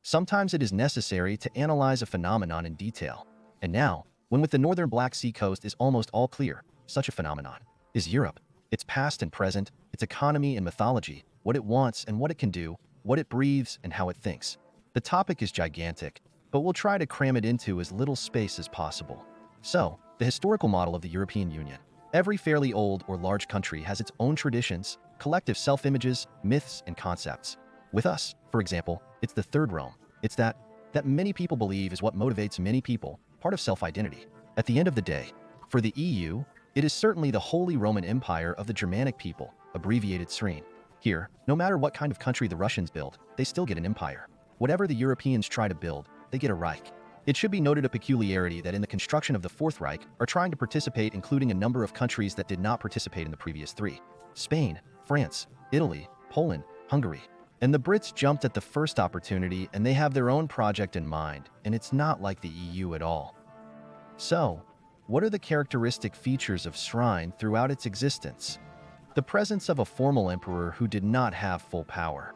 Sometimes it is necessary to analyze a phenomenon in detail. And now, when with the northern Black Sea coast is almost all clear, such a phenomenon is Europe. Its past and present, its economy and mythology, what it wants and what it can do, what it breathes and how it thinks. The topic is gigantic, but we'll try to cram it into as little space as possible. So, the historical model of the European Union. Every fairly old or large country has its own traditions, collective self-images, myths, and concepts. With us, for example, it's the Third Rome. It's that many people believe is what motivates many people, part of self-identity. At the end of the day, for the EU, it is certainly the Holy Roman Empire of the Germanic people, abbreviated SREIN. Here, no matter what kind of country the Russians build, they still get an empire. Whatever the Europeans try to build, they get a Reich. It should be noted a peculiarity that in the construction of the Fourth Reich are trying to participate, including a number of countries that did not participate in the previous three: Spain, France, Italy, Poland, Hungary. And the Brits jumped at the first opportunity and they have their own project in mind, and it's not like the EU at all. So, what are the characteristic features of SREIN throughout its existence? The presence of a formal emperor who did not have full power.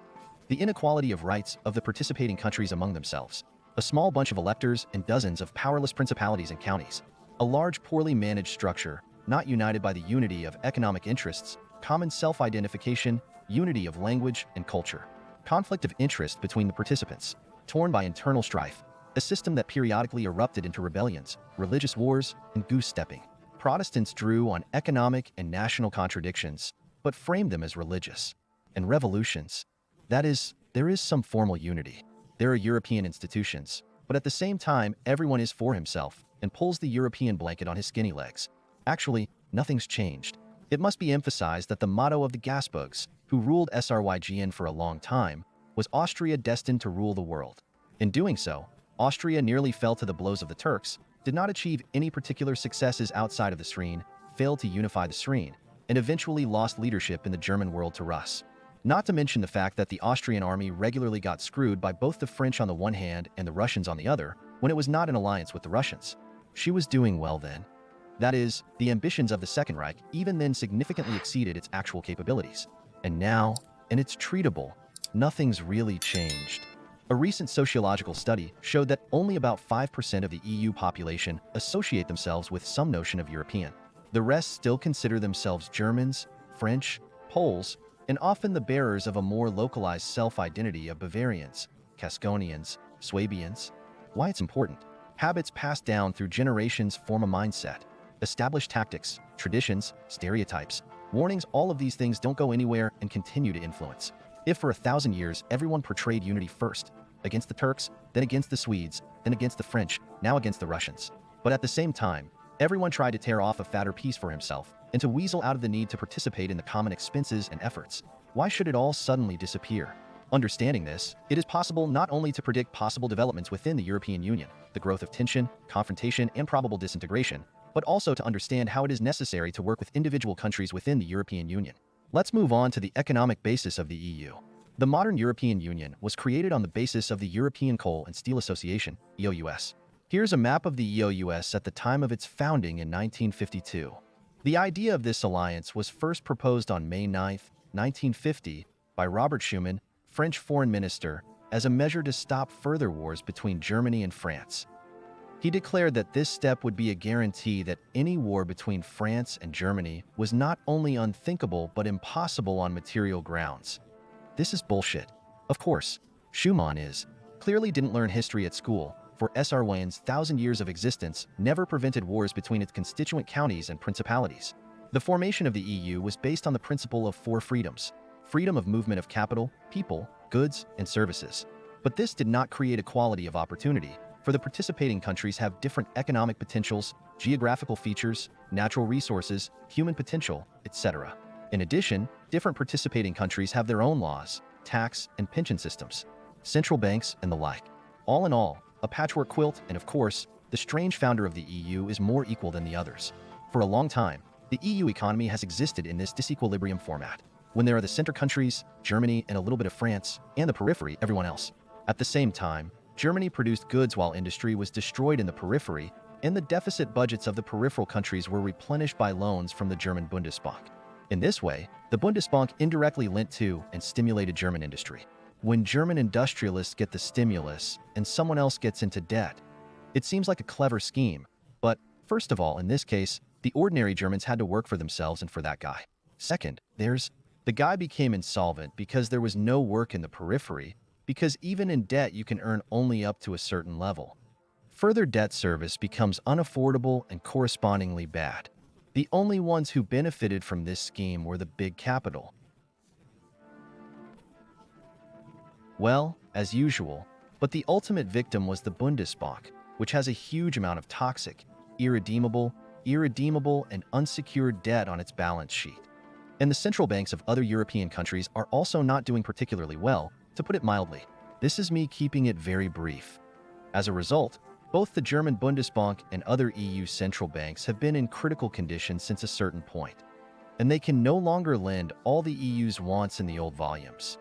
The inequality of rights of the participating countries among themselves. A small bunch of electors and dozens of powerless principalities and counties. A large, poorly managed structure, not united by the unity of economic interests, common self-identification, unity of language and culture. Conflict of interest between the participants, torn by internal strife. A system that periodically erupted into rebellions, religious wars, and goose-stepping. Protestants drew on economic and national contradictions, but framed them as religious. And revolutions. That is, there is some formal unity. There are European institutions, but at the same time, everyone is for himself and pulls the European blanket on his skinny legs. Actually, nothing's changed. It must be emphasized that the motto of the Gasbugs, who ruled SRYGN for a long time, was Austria destined to rule the world. In doing so, Austria nearly fell to the blows of the Turks, did not achieve any particular successes outside of the SREIN, failed to unify the SREIN, and eventually lost leadership in the German world to Rus. Not to mention the fact that the Austrian army regularly got screwed by both the French on the one hand and the Russians on the other, when it was not in alliance with the Russians. She was doing well then. That is, the ambitions of the Second Reich even then significantly exceeded its actual capabilities. And now, and it's treatable, nothing's really changed. A recent sociological study showed that only about 5% of the EU population associate themselves with some notion of European. The rest still consider themselves Germans, French, Poles, and often the bearers of a more localized self-identity of Bavarians, Gasconians, Swabians. Why it's important? Habits passed down through generations form a mindset. Established tactics, traditions, stereotypes, warnings, all of these things don't go anywhere and continue to influence. If for 1,000 years everyone portrayed unity first, against the Turks, then against the Swedes, then against the French, now against the Russians. But at the same time, everyone tried to tear off a fatter piece for himself and to weasel out of the need to participate in the common expenses and efforts. Why should it all suddenly disappear? Understanding this, it is possible not only to predict possible developments within the European Union, the growth of tension, confrontation, and probable disintegration, but also to understand how it is necessary to work with individual countries within the European Union. Let's move on to the economic basis of the EU. The modern European Union was created on the basis of the European Coal and Steel Association, EOUS. Here's a map of the EOUS at the time of its founding in 1952. The idea of this alliance was first proposed on May 9, 1950, by Robert Schuman, French foreign minister, as a measure to stop further wars between Germany and France. He declared that this step would be a guarantee that any war between France and Germany was not only unthinkable but impossible on material grounds. This is bullshit. Of course, Schuman clearly didn't learn history at school, for SRYN's 1,000 years of existence never prevented wars between its constituent counties and principalities. The formation of the EU was based on the principle of 4 freedoms: freedom of movement of capital, people, goods, and services. But this did not create equality of opportunity, for the participating countries have different economic potentials, geographical features, natural resources, human potential, etc. In addition, different participating countries have their own laws, tax and pension systems, central banks, and the like. All in all, a patchwork quilt, and of course, the strange founder of the EU is more equal than the others. For a long time, the EU economy has existed in this disequilibrium format, when there are the center countries, Germany and a little bit of France, and the periphery, everyone else. At the same time, Germany produced goods while industry was destroyed in the periphery, and the deficit budgets of the peripheral countries were replenished by loans from the German Bundesbank. In this way, the Bundesbank indirectly lent to and stimulated German industry. when German industrialists get the stimulus and someone else gets into debt. It seems like a clever scheme, but first of all, in this case, the ordinary Germans had to work for themselves and for that guy. Second, the guy became insolvent because there was no work in the periphery, because even in debt you can earn only up to a certain level. Further debt service becomes unaffordable and correspondingly bad. The only ones who benefited from this scheme were the big capital. Well, as usual, but the ultimate victim was the Bundesbank, which has a huge amount of toxic, irredeemable, and unsecured debt on its balance sheet. And the central banks of other European countries are also not doing particularly well, to put it mildly. This is me keeping it very brief. As a result, both the German Bundesbank and other EU central banks have been in critical condition since a certain point, and they can no longer lend all the EU's wants in the old volumes.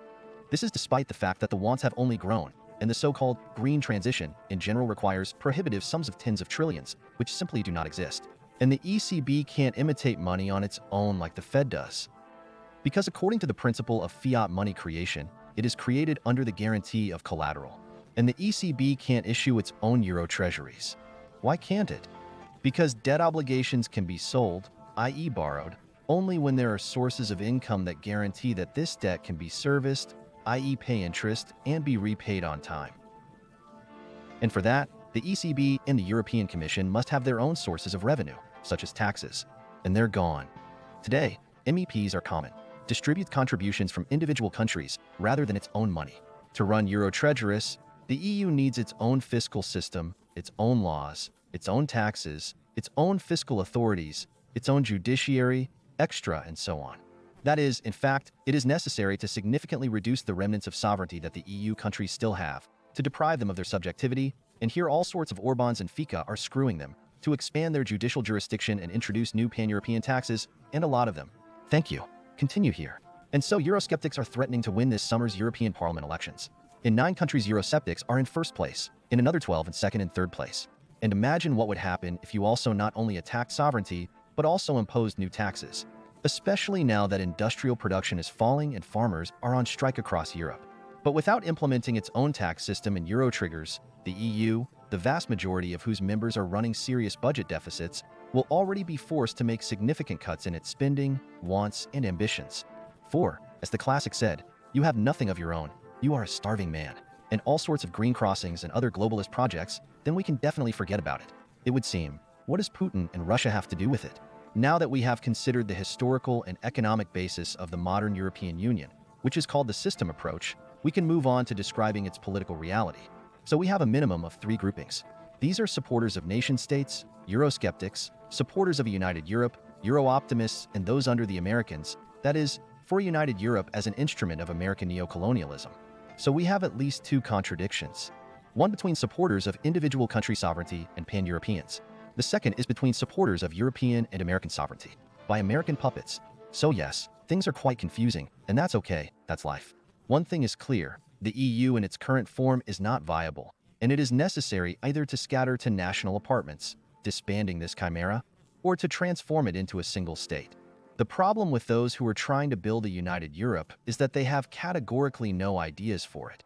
This is despite the fact that the wants have only grown, and the so-called green transition in general requires prohibitive sums of tens of trillions, which simply do not exist. And the ECB can't imitate money on its own like the Fed does. Because according to the principle of fiat money creation, it is created under the guarantee of collateral. And the ECB can't issue its own euro treasuries. Why can't it? Because debt obligations can be sold, i.e. borrowed, only when there are sources of income that guarantee that this debt can be serviced, i.e. pay interest, and be repaid on time. And for that, the ECB and the European Commission must have their own sources of revenue, such as taxes, and they're gone. Today, MEPs are common, distribute contributions from individual countries rather than its own money. To run euro treasuries, the EU needs its own fiscal system, its own laws, its own taxes, its own fiscal authorities, its own judiciary, extra, and so on. That is, in fact, it is necessary to significantly reduce the remnants of sovereignty that the EU countries still have, to deprive them of their subjectivity, and here all sorts of Orbáns and Fica are screwing them, to expand their judicial jurisdiction and introduce new pan-European taxes, and a lot of them. Thank you. Continue here. And so Eurosceptics are threatening to win this summer's European Parliament elections. In 9 countries, Eurosceptics are in first place, in another 12 in second and third place. And imagine what would happen if you also not only attacked sovereignty, but also imposed new taxes, especially now that industrial production is falling and farmers are on strike across Europe. But without implementing its own tax system and euro triggers, the EU, the vast majority of whose members are running serious budget deficits, will already be forced to make significant cuts in its spending, wants, and ambitions. For, as the classic said, you have nothing of your own, you are a starving man. And all sorts of green crossings and other globalist projects, then we can definitely forget about it. It would seem, what does Putin and Russia have to do with it? Now that we have considered the historical and economic basis of the modern European Union, which is called the system approach, we can move on to describing its political reality. So we have a minimum of 3 groupings. These are supporters of nation-states, Eurosceptics, supporters of a united Europe, Euro-optimists, and those under the Americans, that is, for a united Europe as an instrument of American neo-colonialism. So we have at least 2 contradictions. One between supporters of individual country sovereignty and pan-Europeans. The second is between supporters of European and American sovereignty, by American puppets. So yes, things are quite confusing, and that's okay, that's life. One thing is clear, the EU in its current form is not viable, and it is necessary either to scatter to national apartments, disbanding this chimera, or to transform it into a single state. The problem with those who are trying to build a united Europe is that they have categorically no ideas for it.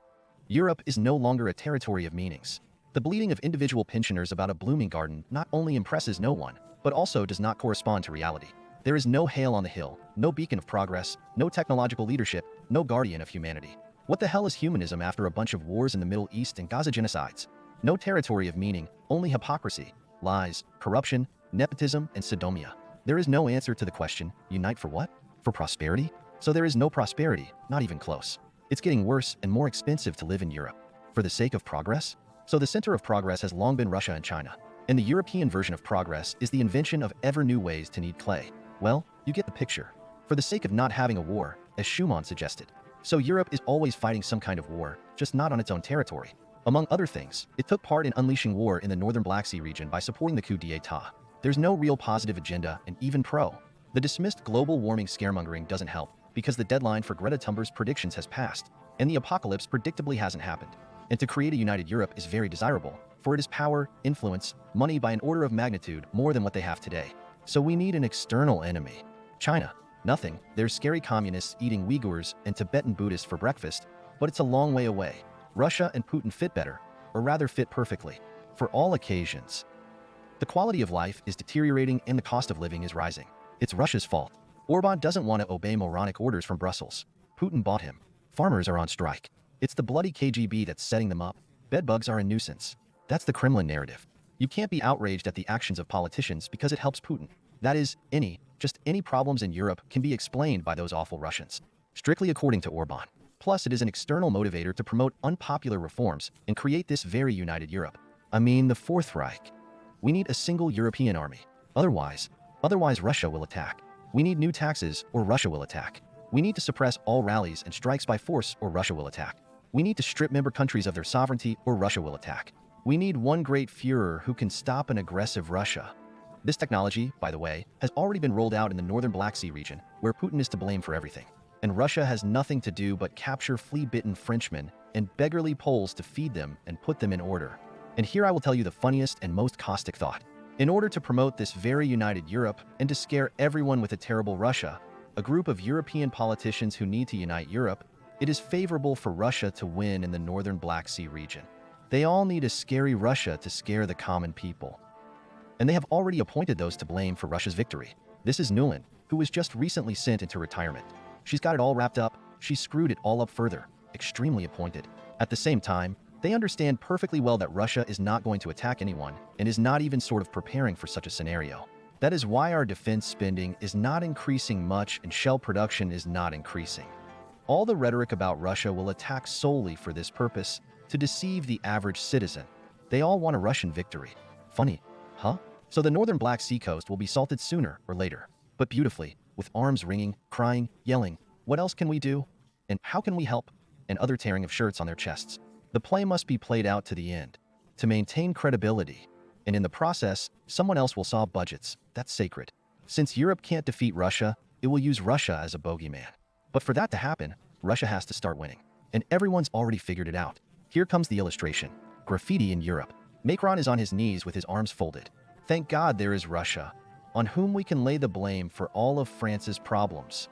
Europe is no longer a territory of meanings. The bleating of individual pensioners about a blooming garden not only impresses no one, but also does not correspond to reality. There is no hail on the hill, no beacon of progress, no technological leadership, no guardian of humanity. What the hell is humanism after a bunch of wars in the Middle East and Gaza genocides? No territory of meaning, only hypocrisy, lies, corruption, nepotism, and sodomia. There is no answer to the question, unite for what? For prosperity? So there is no prosperity, not even close. It's getting worse and more expensive to live in Europe. For the sake of progress? So the center of progress has long been Russia and China. And the European version of progress is the invention of ever new ways to knead clay. Well, you get the picture. For the sake of not having a war, as Schumann suggested. So Europe is always fighting some kind of war, just not on its own territory. Among other things, it took part in unleashing war in the northern Black Sea region by supporting the coup d'état. There's no real positive agenda, and even the dismissed global warming scaremongering doesn't help, because the deadline for Greta Thunberg's predictions has passed, and the apocalypse predictably hasn't happened. And to create a united Europe is very desirable, for it is power, influence, money by an order of magnitude more than what they have today. So we need an external enemy. China. Nothing. There's scary communists eating Uyghurs and Tibetan Buddhists for breakfast. but it's a long way away. Russia and Putin fit better, or rather fit perfectly, for all occasions. The quality of life is deteriorating and the cost of living is rising. It's Russia's fault. Orban doesn't want to obey moronic orders from Brussels. Putin bought him. Farmers are on strike. It's the bloody KGB that's setting them up. Bedbugs are a nuisance. That's the Kremlin narrative. You can't be outraged at the actions of politicians because it helps Putin. That is, just any problems in Europe can be explained by those awful Russians. Strictly according to Orban. Plus, it is an external motivator to promote unpopular reforms and create this very united Europe. I mean, the Fourth Reich. We need a single European army. Otherwise Russia will attack. We need new taxes or Russia will attack. We need to suppress all rallies and strikes by force or Russia will attack. We need to strip member countries of their sovereignty or Russia will attack. We need one great Führer who can stop an aggressive Russia. This technology, by the way, has already been rolled out in the northern Black Sea region, where Putin is to blame for everything. And Russia has nothing to do but capture flea-bitten Frenchmen and beggarly Poles to feed them and put them in order. And here I will tell you the funniest and most caustic thought. In order to promote this very united Europe and to scare everyone with a terrible Russia, a group of European politicians who need to unite Europe, it is favorable for Russia to win in the northern Black Sea region. They all need a scary Russia to scare the common people. And they have already appointed those to blame for Russia's victory. This is Nuland, who was just recently sent into retirement. She's got it all wrapped up. She screwed it all up further. Extremely appointed. At the same time, they understand perfectly well that Russia is not going to attack anyone and is not even sort of preparing for such a scenario. That is why our defense spending is not increasing much and shell production is not increasing. All the rhetoric about Russia will attack solely for this purpose, to deceive the average citizen. They all want a Russian victory. Funny, huh? So the northern Black Sea coast will be salted sooner or later, but beautifully, with arms ringing, crying, yelling. What else can we do? And how can we help? And other tearing of shirts on their chests. The play must be played out to the end, to maintain credibility. And in the process, someone else will solve budgets. That's sacred. Since Europe can't defeat Russia, it will use Russia as a bogeyman. But for that to happen, Russia has to start winning. And everyone's already figured it out. Here comes the illustration. Graffiti in Europe. Macron is on his knees with his arms folded. Thank God there is Russia, on whom we can lay the blame for all of France's problems.